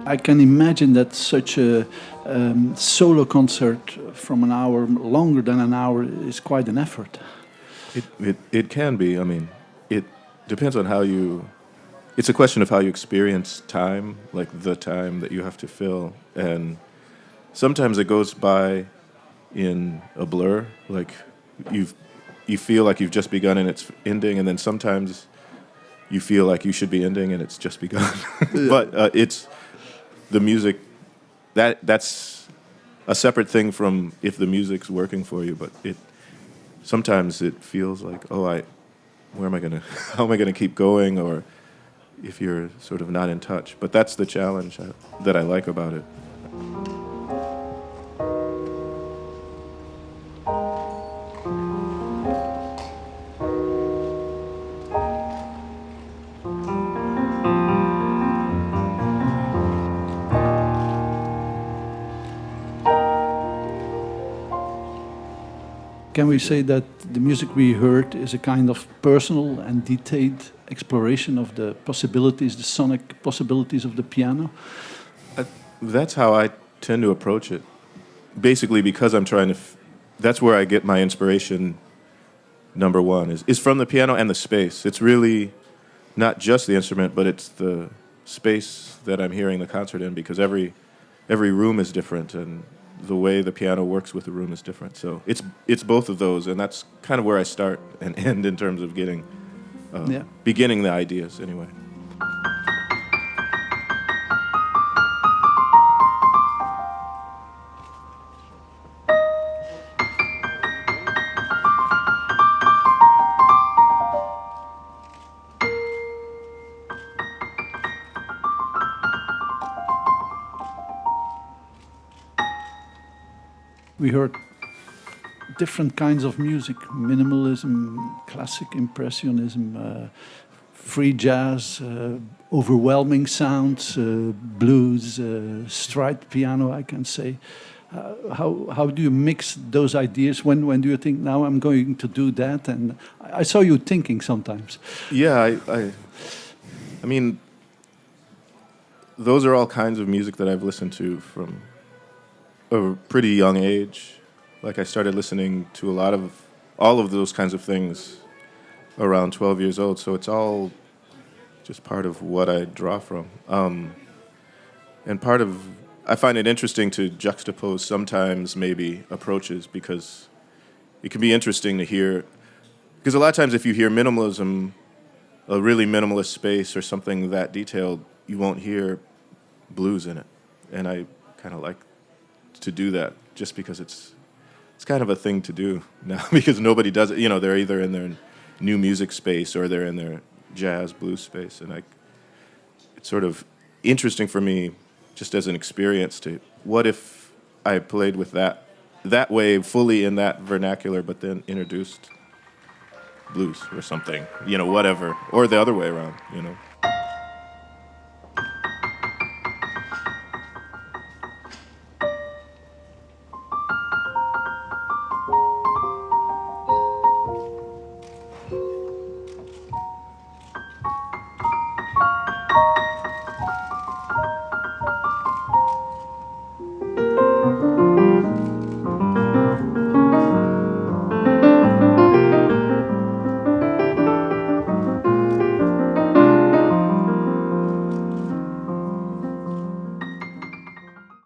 I can imagine that such a solo concert from an hour, longer than an hour, is quite an effort. It can be. I mean, it depends on how you. It's a question of how you experience time, like the time that you have to fill, and sometimes it goes by in a blur, like you feel like you've just begun and it's ending, and then sometimes you feel like you should be ending and it's just begun. But it's the music that's a separate thing from if the music's working for you. But it sometimes it feels like, where am I gonna, how am I gonna keep going, or if you're sort of not in touch. But that's the challenge that I like about it. Can we say that the music we heard is a kind of personal and detailed exploration of the possibilities, the sonic possibilities of the piano? That's how I tend to approach it. Basically, because I'm trying to. That's where I get my inspiration. Number one is from the piano and the space. It's really not just the instrument, but it's the space that I'm hearing the concert in, because every room is different, and the way the piano works with the room is different. So it's both of those, and that's kind of where I start and end in terms of getting beginning the ideas anyway. We heard different kinds of music: minimalism, classic impressionism, free jazz, overwhelming sounds, blues, stride piano, I can say. How do you mix those ideas? When do you think, now I'm going to do that? And I saw you thinking sometimes. Yeah, I mean, those are all kinds of music that I've listened to from a pretty young age. Like, I started listening to all of those kinds of things around 12 years old, so it's all just part of what I draw from. And I find it interesting to juxtapose sometimes maybe approaches, because it can be interesting to hear, because a lot of times if you hear minimalism, a really minimalist space or something that detailed, you won't hear blues in it. And I kind of like to do that, just because it's kind of a thing to do now, because nobody does it. You know, they're either in their new music space or they're in their jazz blues space, and it's sort of interesting for me just as an experience to, what if I played with that way fully in that vernacular, but then introduced blues or something, whatever, or the other way around,